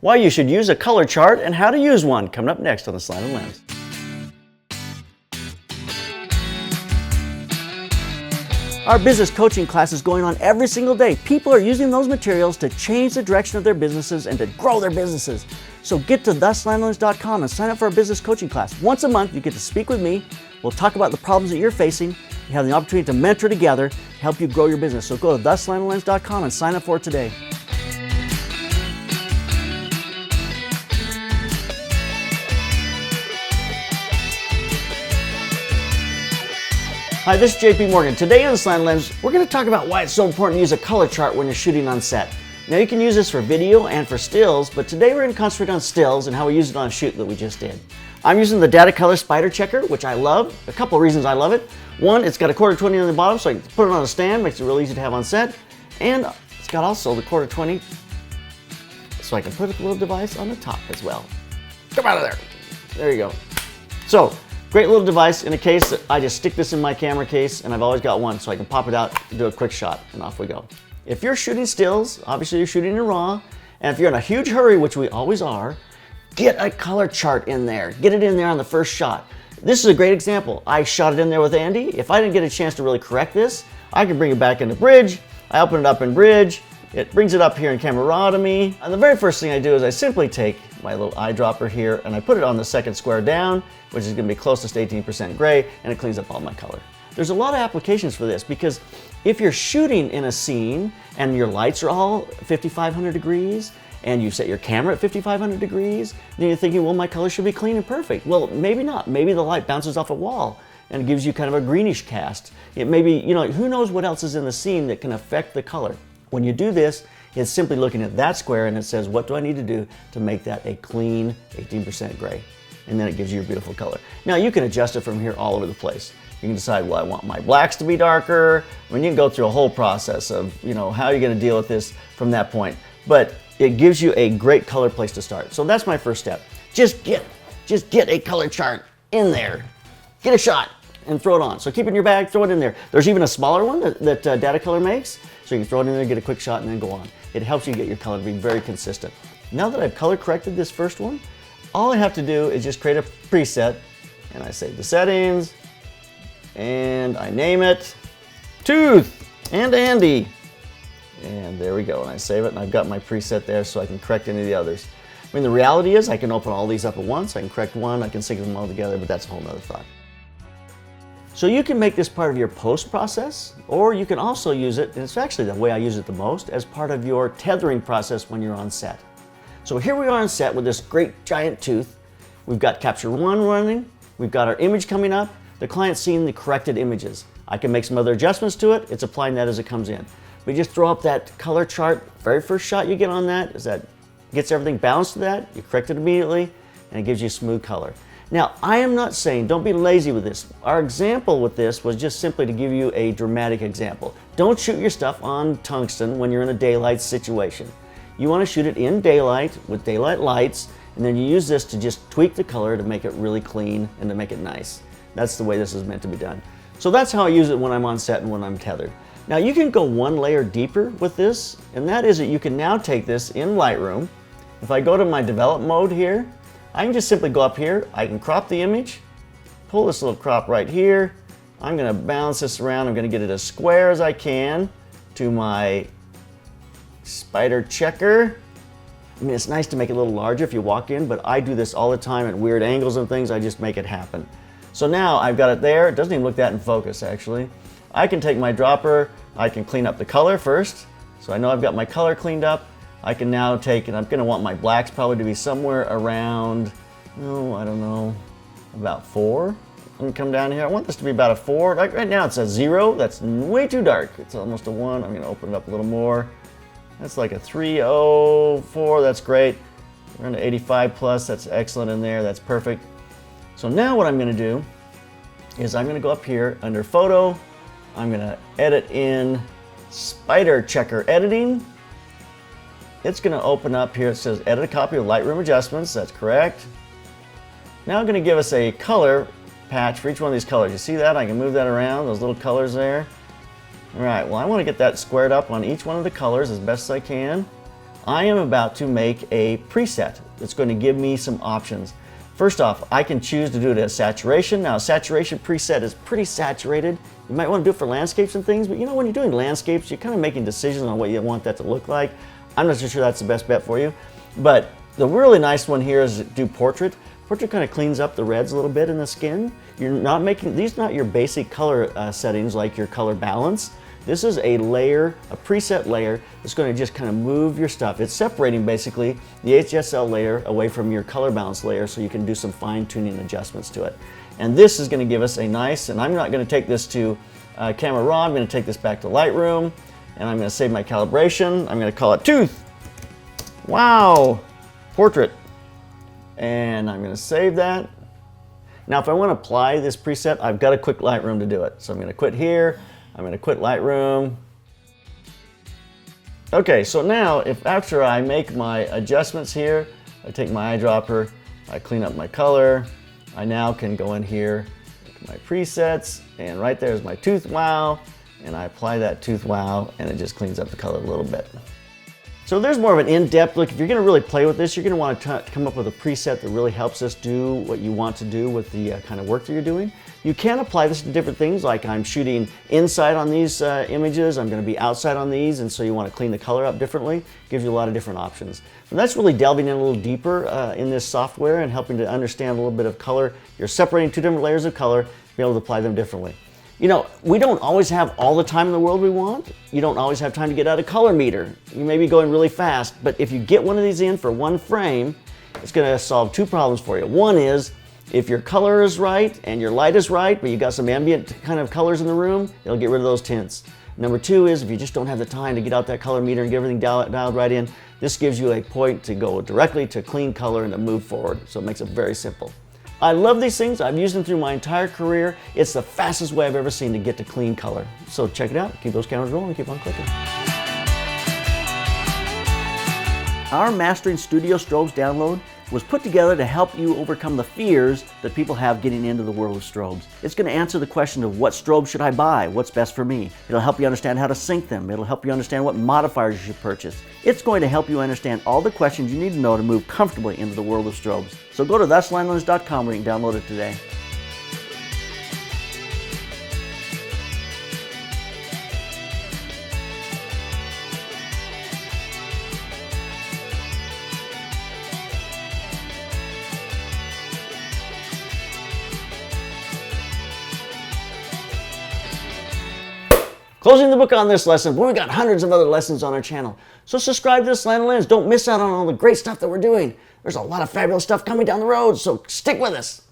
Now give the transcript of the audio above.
Why you should use a color chart and how to use one, coming up next on the Slanted Lens. Our business coaching class is going on every single day. People are using those materials to change the direction of their businesses and to grow their businesses. So get to theslantedlens.com and sign up for our business coaching class. Once a month, you get to speak with me. We'll talk about the problems that you're facing. You have the opportunity to mentor together, help you grow your business. So go to theslantedlens.com and sign up for it today. Hi, this is JP Morgan. Today on the Slanted Lens, we're going to talk about why it's so important to use a color chart when you're shooting on set. Now you can use this for video and for stills, but today we're going to concentrate on stills and how we use it on a shoot that we just did. I'm using the Data Color Spider Checker, which I love. A couple of reasons I love it. One, it's got a 1/4-20 on the bottom, so I can put it on a stand, makes it real easy to have on set. And it's got also the 1/4-20, so I can put a little device on the top as well. Come out of there. There you go. So, great little device in a case that I just stick this in my camera case, and I've always got one, so I can pop it out, do a quick shot, and off we go. If you're shooting stills, obviously you're shooting in RAW, and if you're in a huge hurry, which we always are, get a color chart in there. Get it in there on the first shot. This is a great example. I shot it in there with Andy. If I didn't get a chance to really correct this, I can bring it back into Bridge. I open it up in Bridge. It brings it up here in Camera Raw to me. And the very first thing I do is I simply take my little eyedropper here and I put it on the second square down, which is gonna be closest to 18% gray, and it cleans up all my color. There's a lot of applications for this because if you're shooting in a scene and your lights are all 5,500 degrees and you set your camera at 5,500 degrees, then you're thinking, well, my color should be clean and perfect. Well, maybe not. Maybe the light bounces off a wall and gives you kind of a greenish cast. It may be, who knows what else is in the scene that can affect the color. When you do this, it's simply looking at that square and it says, what do I need to do to make that a clean 18% gray? And then it gives you your beautiful color. Now you can adjust it from here all over the place. You can decide, well, I want my blacks to be darker. I mean, you can go through a whole process of, how you're gonna deal with this from that point. But it gives you a great color place to start. So that's my first step. Just get a color chart in there. Get a shot and throw it on. So keep it in your bag, throw it in there. There's even a smaller one that Data Color makes. So you can throw it in there, get a quick shot, and then go on. It helps you get your color to be very consistent. Now that I've color corrected this first one, all I have to do is just create a preset, and I save the settings, and I name it Tooth and Andy. And there we go, and I save it, and I've got my preset there so I can correct any of the others. I mean, the reality is I can open all these up at once, I can correct one, I can sync them all together, but that's a whole nother thought. So you can make this part of your post process, or you can also use it, and it's actually the way I use it the most, as part of your tethering process when you're on set. So here we are on set with this great giant tooth. We've got Capture One running, we've got our image coming up, the client's seeing the corrected images. I can make some other adjustments to it, it's applying that as it comes in. We just throw up that color chart, very first shot you get on that is that gets everything balanced to that, you correct it immediately, and it gives you a smooth color. Now, I am not saying, don't be lazy with this. Our example with this was just simply to give you a dramatic example. Don't shoot your stuff on tungsten when you're in a daylight situation. You want to shoot it in daylight with daylight lights, and then you use this to just tweak the color to make it really clean and to make it nice. That's the way this is meant to be done. So that's how I use it when I'm on set and when I'm tethered. Now you can go one layer deeper with this, and that is that you can now take this in Lightroom. If I go to my develop mode here, I can just simply go up here, I can crop the image, pull this little crop right here. I'm gonna balance this around, I'm gonna get it as square as I can to my spider checker. I mean, it's nice to make it a little larger if you walk in, but I do this all the time at weird angles and things, I just make it happen. So now I've got it there, it doesn't even look that in focus actually. I can take my dropper, I can clean up the color first, so I know I've got my color cleaned up. I can now take, and I'm gonna want my blacks probably to be somewhere around, I don't know, about 4. I'm gonna come down here, I want this to be about a 4. Like right now it's a 0, that's way too dark. It's almost a 1, I'm gonna open it up a little more. That's like a 304, that's great. We're into 85 plus, that's excellent in there, that's perfect. So now what I'm gonna do is I'm gonna go up here under Photo, I'm gonna edit in Spider Checker Editing. It's gonna open up here, it says edit a copy of Lightroom adjustments, that's correct. Now I'm gonna give us a color patch for each one of these colors. You see that? I can move that around, those little colors there. All right, well I wanna get that squared up on each one of the colors as best as I can. I am about to make a preset that's going to give me some options. First off, I can choose to do it as saturation. Now, a saturation preset is pretty saturated. You might want to do it for landscapes and things, but you know, when you're doing landscapes, you're kind of making decisions on what you want that to look like. I'm not so sure that's the best bet for you. But the really nice one here is do portrait. Portrait kind of cleans up the reds a little bit in the skin. You're not making, these are not your basic color settings like your color balance. This is a layer, a preset layer that's going to just kind of move your stuff. It's separating basically the HSL layer away from your color balance layer so you can do some fine tuning adjustments to it. And this is going to give us a nice, and I'm not going to take this to Camera Raw, I'm going to take this back to Lightroom, and I'm going to save my calibration. I'm going to call it Tooth. Wow, Portrait. And I'm going to save that. Now if I want to apply this preset, I've got to quit Lightroom to do it. So I'm going to quit here. I'm going to quit Lightroom. Okay, so now if after I make my adjustments here, I take my eyedropper, I clean up my color, I now can go in here, my presets, and right there's my Tooth Wow, and I apply that Tooth Wow, and it just cleans up the color a little bit. So there's more of an in-depth look. If you're going to really play with this, you're going to want to come up with a preset that really helps us do what you want to do with the kind of work that you're doing. You can apply this to different things, like I'm shooting inside on these images, I'm going to be outside on these, and so you want to clean the color up differently. Gives you a lot of different options. And that's really delving in a little deeper in this software and helping to understand a little bit of color. You're separating two different layers of color, be able to apply them differently. You know, we don't always have all the time in the world we want. You don't always have time to get out a color meter. You may be going really fast, but if you get one of these in for one frame, it's going to solve two problems for you. One is, if your color is right and your light is right, but you got some ambient kind of colors in the room, it'll get rid of those tints. Number two is, if you just don't have the time to get out that color meter and get everything dialed right in, this gives you a point to go directly to clean color and to move forward. So it makes it very simple. I love these things. I've used them through my entire career. It's the fastest way I've ever seen to get to clean color. So check it out. Keep those cameras rolling. Keep on clicking. Our Mastering Studio Strobes download was put together to help you overcome the fears that people have getting into the world of strobes. It's going to answer the question of what strobe should I buy? What's best for me? It'll help you understand how to sync them. It'll help you understand what modifiers you should purchase. It's going to help you understand all the questions you need to know to move comfortably into the world of strobes. So go to theslantlens.com where you can download it today. Closing the book on this lesson, but we've got hundreds of other lessons on our channel. So subscribe to Slanted Lens. Don't miss out on all the great stuff that we're doing. There's a lot of fabulous stuff coming down the road, so stick with us.